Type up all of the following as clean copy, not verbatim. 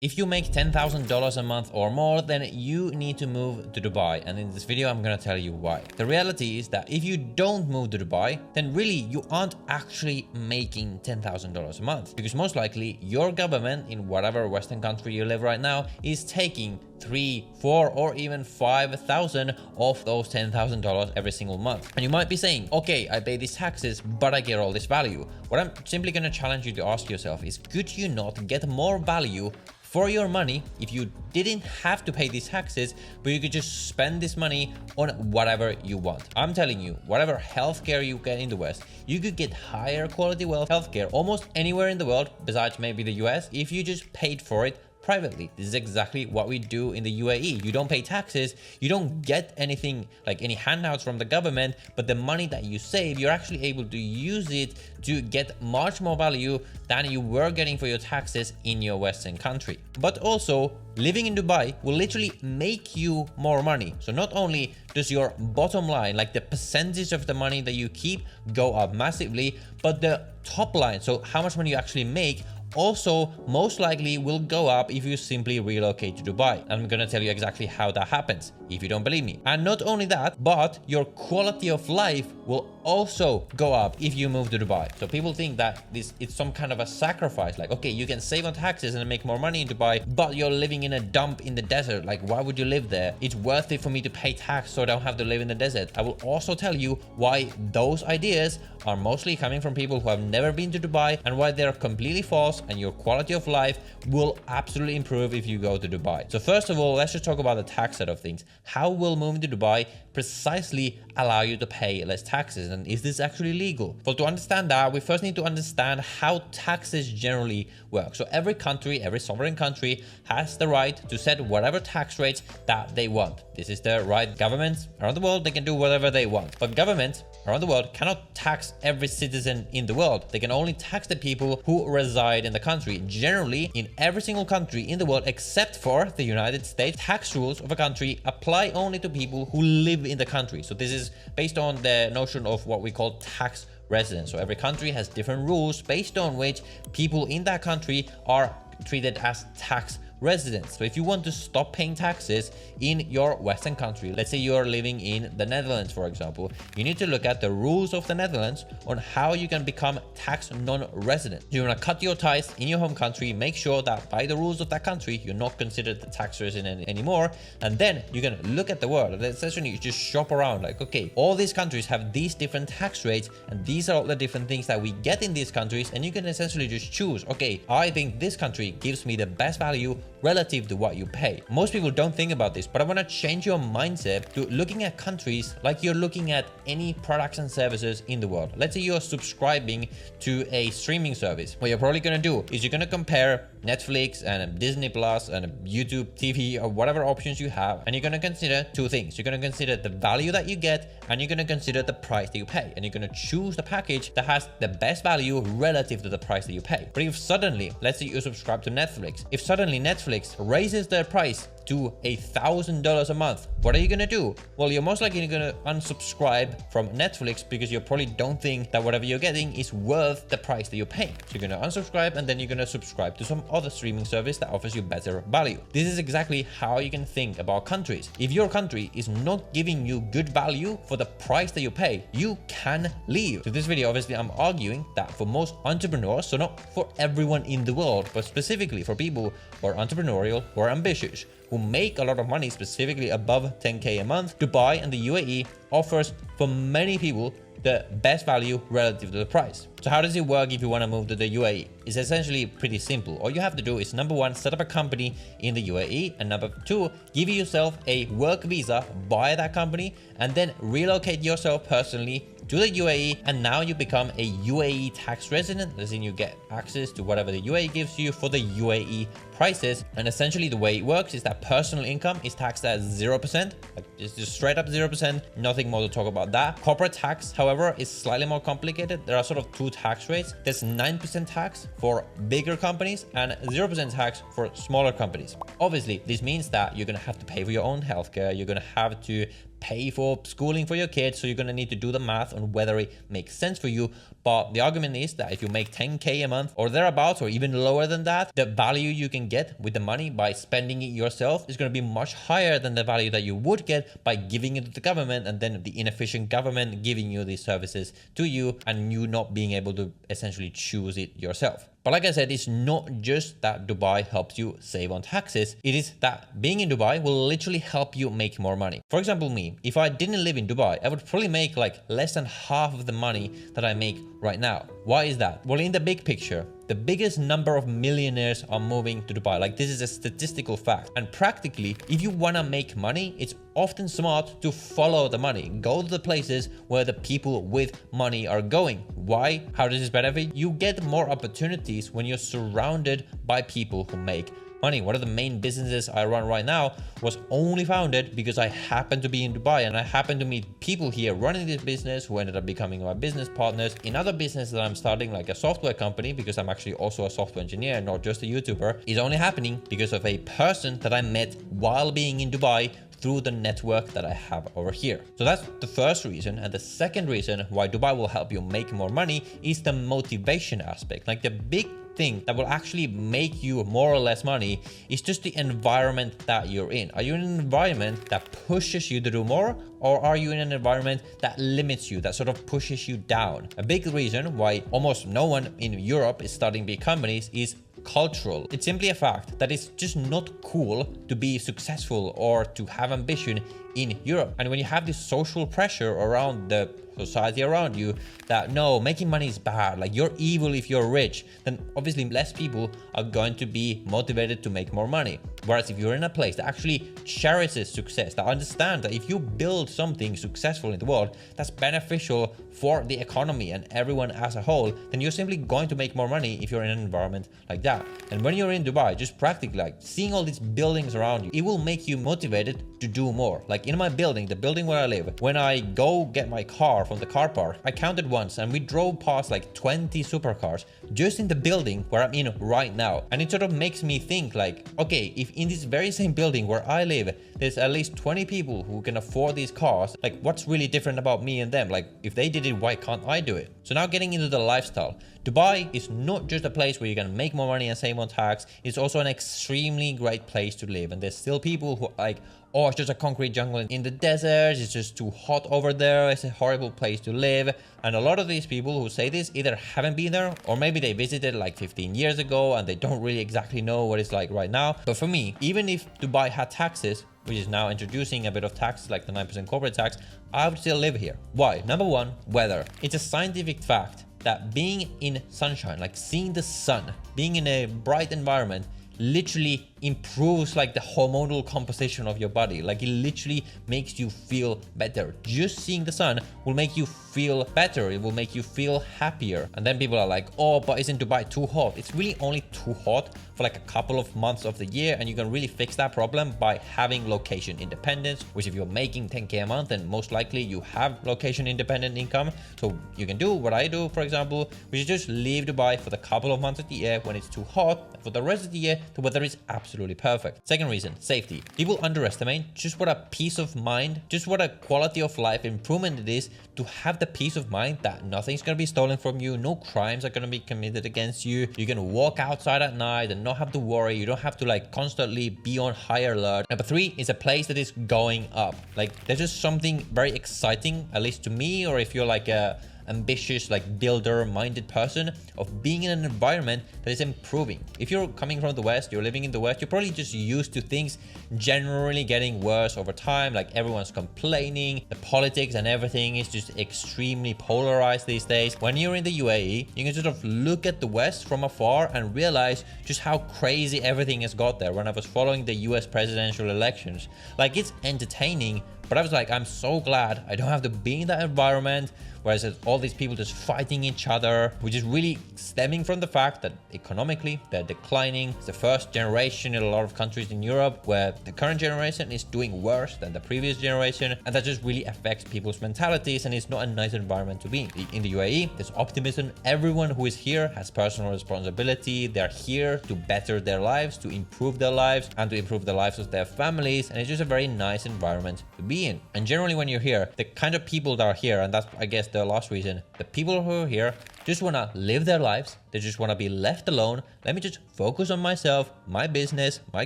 If you make $10,000 a month or more, then you need to move to Dubai. And in this video, I'm going to tell you why. The reality is that if you don't move to Dubai, then really you aren't actually making $10,000 a month, because most likely your government in whatever Western country you live right now is taking 3, 4, or even 5,000 of those $10,000 every single month. And you might be saying, okay, I pay these taxes, but I get all this value. What I'm simply going to challenge you to ask yourself is, could you not get more value for your money if you didn't have to pay these taxes, but you could just spend this money on whatever you want? I'm telling you, whatever healthcare you get in the West, you could get higher quality wealth healthcare almost anywhere in the world besides maybe the US if you just paid for it privately. This is exactly what we do in the UAE. You don't pay taxes, you don't get anything like any handouts from the government, but the money that you save, you're actually able to use it to get much more value than you were getting for your taxes in your Western country. But also, living in Dubai will literally make you more money. So not only does your bottom line, like the percentage of the money that you keep, go up massively, but the top line, so how much money you actually make, also most likely will go up if you simply relocate to Dubai. I'm gonna tell you exactly how that happens if you don't believe me. And not only that, but your quality of life will also go up if you move to Dubai. So people think that it's some kind of a sacrifice, like, okay, you can save on taxes and make more money in Dubai, but you're living in a dump in the desert. Like, why would you live there? It's worth it for me to pay tax so I don't have to live in the desert. I will also tell you why those ideas are mostly coming from people who have never been to Dubai and why they're completely false, and your quality of life will absolutely improve if you go to Dubai. So first of all, let's just talk about the tax side of things. How will moving to Dubai precisely allow you to pay less taxes, and is this actually legal? Well, to understand that, we first need to understand how taxes generally work. So every country, every sovereign country has the right to set whatever tax rates that they want. This is the right. Governments around the world, they can do whatever they want, but governments around the world cannot tax every citizen in the world. They can only tax the people who reside in the country. Generally, in every single country in the world except for the United States, tax rules of a country apply only to people who live in the country. So this is based on the notion of what we call tax residence. So every country has different rules based on which people in that country are treated as tax residents. So if you want to stop paying taxes in your Western country, let's say you're living in the Netherlands, for example, you need to look at the rules of the Netherlands on how you can become tax non-resident. You want to cut your ties in your home country, make sure that by the rules of that country, you're not considered the tax resident anymore. And then you can look at the world and essentially you just shop around like, okay, all these countries have these different tax rates and these are all the different things that we get in these countries. And you can essentially just choose, okay, I think this country gives me the best value relative to what you pay. Most people don't think about this, but I want to change your mindset to looking at countries like you're looking at any products and services in the world. Let's say you're subscribing to a streaming service. What you're probably going to do is you're going to compare Netflix and Disney Plus and YouTube TV or whatever options you have, and you're going to consider two things. You're going to consider the value that you get, and you're going to consider the price that you pay, and you're going to choose the package that has the best value relative to the price that you pay. But if suddenly, let's say you subscribe to Netflix, if suddenly Netflix raises their price to $1,000 a month, what are you gonna do? Well, you're most likely gonna unsubscribe from Netflix because you probably don't think that whatever you're getting is worth the price that you're paying. So you're gonna unsubscribe and then you're gonna subscribe to some other streaming service that offers you better value. This is exactly how you can think about countries. If your country is not giving you good value for the price that you pay, you can leave. So this video, obviously, I'm arguing that for most entrepreneurs, so not for everyone in the world, but specifically for people who are entrepreneurial or ambitious, who make a lot of money, specifically above 10K a month, Dubai and the UAE offers for many people the best value relative to the price. So how does it work if you want to move to the UAE? It's essentially pretty simple. All you have to do is, number one, set up a company in the UAE, and number two, give yourself a work visa by that company, and then relocate yourself personally to the UAE, and now you become a UAE tax resident, as in you get access to whatever the UAE gives you for the UAE prices. And essentially the way it works is that personal income is taxed at 0%, like it's just straight up 0%, nothing more to talk about that. Corporate tax, however, is slightly more complicated. There are sort of two tax rates. There's 9% tax for bigger companies and 0% tax for smaller companies. Obviously, this means that you're going to have to pay for your own healthcare. You're going to have to pay for schooling for your kids, so you're going to need to do the math on whether it makes sense for you. But the argument is that if you make 10K a month or thereabouts, or even lower than that, the value you can get with the money by spending it yourself is going to be much higher than the value that you would get by giving it to the government, and then the inefficient government giving you these services to you and you not being able to essentially choose it yourself. But like I said, it's not just that Dubai helps you save on taxes. It is that being in Dubai will literally help you make more money. For example, me, if I didn't live in Dubai, I would probably make like less than half of the money that I make right now. Why is that? Well, in the big picture, the biggest number of millionaires are moving to Dubai. Like, this is a statistical fact. And practically, if you want to make money, it's often smart to follow the money. Go to the places where the people with money are going. Why? How does this benefit? You get more opportunities when you're surrounded by people who make money. One of the main businesses I run right now was only founded because I happened to be in Dubai, and I happened to meet people here running this business who ended up becoming my business partners in other businesses that I'm starting, like a software company, because I'm actually also a software engineer and not just a YouTuber. Is only happening because of a person that I met while being in Dubai through the network that I have over here. So that's the first reason. And the second reason why Dubai will help you make more money is the motivation aspect. Like, the big thing that will actually make you more or less money is just the environment that you're in. Are you in an environment that pushes you to do more, or are you in an environment that limits you, that sort of pushes you down? A big reason why almost no one in Europe is starting big companies is cultural. It's simply a fact that it's just not cool to be successful or to have ambition in Europe. And when you have this social pressure around the society around you that no, making money is bad, like you're evil if you're rich, then obviously less people are going to be motivated to make more money. Whereas if you're in a place that actually cherishes success, that understands that if you build something successful in the world that's beneficial for the economy and everyone as a whole, then you're simply going to make more money if you're in an environment like that. And when you're in Dubai, just practically like seeing all these buildings around you, it will make you motivated to do more. Like in my building, the building where I live, when I go get my car from the car park, I counted once and we drove past like 20 supercars just in the building where I'm in right now. And it sort of makes me think like, okay, if in this very same building where I live, there's at least 20 people who can afford these cars, like what's really different about me and them? Like if they did it, why can't I do it? So now getting into the lifestyle, Dubai is not just a place where you can make more money and save on tax. It's also an extremely great place to live. And there's still people who are like, oh, it's just a concrete jungle in the desert. It's just too hot over there. It's a horrible place to live. And a lot of these people who say this either haven't been there, or maybe they visited like 15 years ago and they don't really exactly know what it's like right now. But for me, even if Dubai had taxes, which is now introducing a bit of tax, like the 9% corporate tax, I would still live here. Why? Number one, weather. It's a scientific fact that being in sunshine, like seeing the sun, being in a bright environment, literally improves like the hormonal composition of your body. Like it literally makes you feel better. Just seeing the sun will make you feel better. It will make you feel happier. And then people are like, oh, but isn't Dubai too hot? It's really only too hot for like a couple of months of the year, and you can really fix that problem by having location independence, which if you're making 10K a month, then most likely you have location independent income. So you can do what I do, for example, which is just leave Dubai for the couple of months of the year when it's too hot. For the rest of the year, the weather is absolutely perfect. Second reason, safety. People underestimate just what a peace of mind, just what a quality of life improvement it is to have the peace of mind that nothing's going to be stolen from you, no crimes are going to be committed against you. You can walk outside at night and not have to worry. You don't have to like constantly be on high alert. Number three is a place that is going up. Like there's just something very exciting, at least to me, or if you're like a ambitious, like builder minded person, of being in an environment that is improving. If you're coming from the West, you're living in the West, you're probably just used to things generally getting worse over time. Like everyone's complaining, the politics and everything is just extremely polarized these days. When you're in the UAE, you can sort of look at the West from afar and realize just how crazy everything has got there. When I was following the US presidential elections, like it's entertaining, but I was like, I'm so glad I don't have to be in that environment. Whereas there's all these people just fighting each other, which is really stemming from the fact that economically they're declining. It's the first generation in a lot of countries in Europe where the current generation is doing worse than the previous generation. And that just really affects people's mentalities, and it's not a nice environment to be in. In the UAE, there's optimism. Everyone who is here has personal responsibility. They're here to better their lives, to improve their lives, and to improve the lives of their families. And it's just a very nice environment to be be in. And generally when you're here, the kind of people that are here, and that's, I guess, the last reason, the people who are here just want to live their lives. They just want to be left alone. Let me just focus on myself, my business, my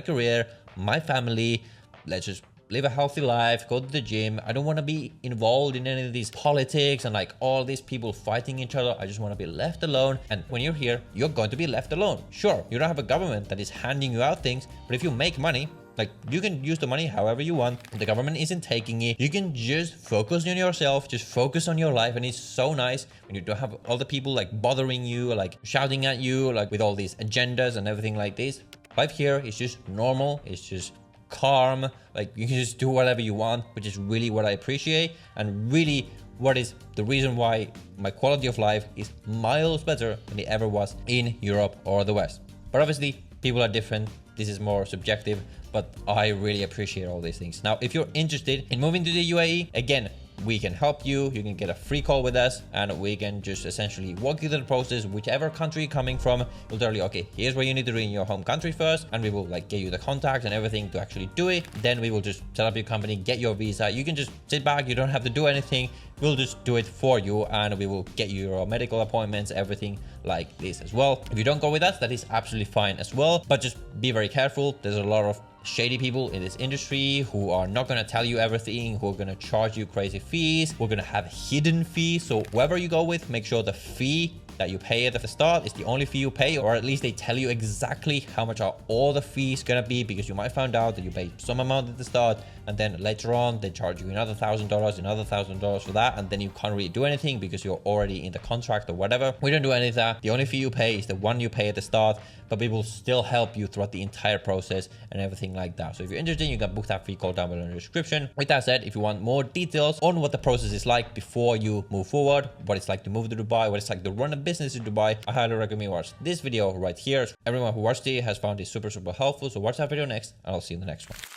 career, my family. Let's just live a healthy life, go to the gym. I don't want to be involved in any of these politics and like all these people fighting each other. I just want to be left alone. And when you're here, you're going to be left alone. Sure, you don't have a government that is handing you out things, but if you make money, like, you can use the money however you want. The government isn't taking it. You can just focus on yourself, just focus on your life. And it's so nice when you don't have all the people like bothering you, like shouting at you, like with all these agendas and everything like this. Life here is just normal. It's just calm. Like, you can just do whatever you want, which is really what I appreciate, and really what is the reason why my quality of life is miles better than it ever was in Europe or the West. But obviously, people are different. This is more subjective, but I really appreciate all these things. Now, if you're interested in moving to the UAE, again, we can help you. You can get a free call with us, and we can just essentially walk you through the process. Whichever country you're coming from, we'll tell you, okay, here's what you need to do in your home country first, and we will like get you the contact and everything to actually do it. Then we will just set up your company, get your visa. You can just sit back. You don't have to do anything. We'll just do it for you, and we will get you your medical appointments, everything like this as well. If you don't go with us, that is absolutely fine as well, but just be very careful. There's a lot of shady people in this industry who are not going to tell you everything, who are going to charge you crazy fees. We're going to have hidden fees. So whoever you go with, make sure the fee that you pay at the start is the only fee you pay, or at least they tell you exactly how much are all the fees gonna be, because you might find out that you pay some amount at the start and then later on they charge you another $1,000, another $1,000 for that, and then you can't really do anything because you're already in the contract or whatever. We don't do any of that. The only fee you pay is the one you pay at the start, but we will still help you throughout the entire process and everything like that. So if you're interested, you can book that free call down below in the description. With that said, if you want more details on what the process is like before you move forward, what it's like to move to Dubai, what it's like to run a business in Dubai, I highly recommend you watch this video right here. Everyone who watched it has found it super helpful. So watch that video next, and I'll see you in the next one.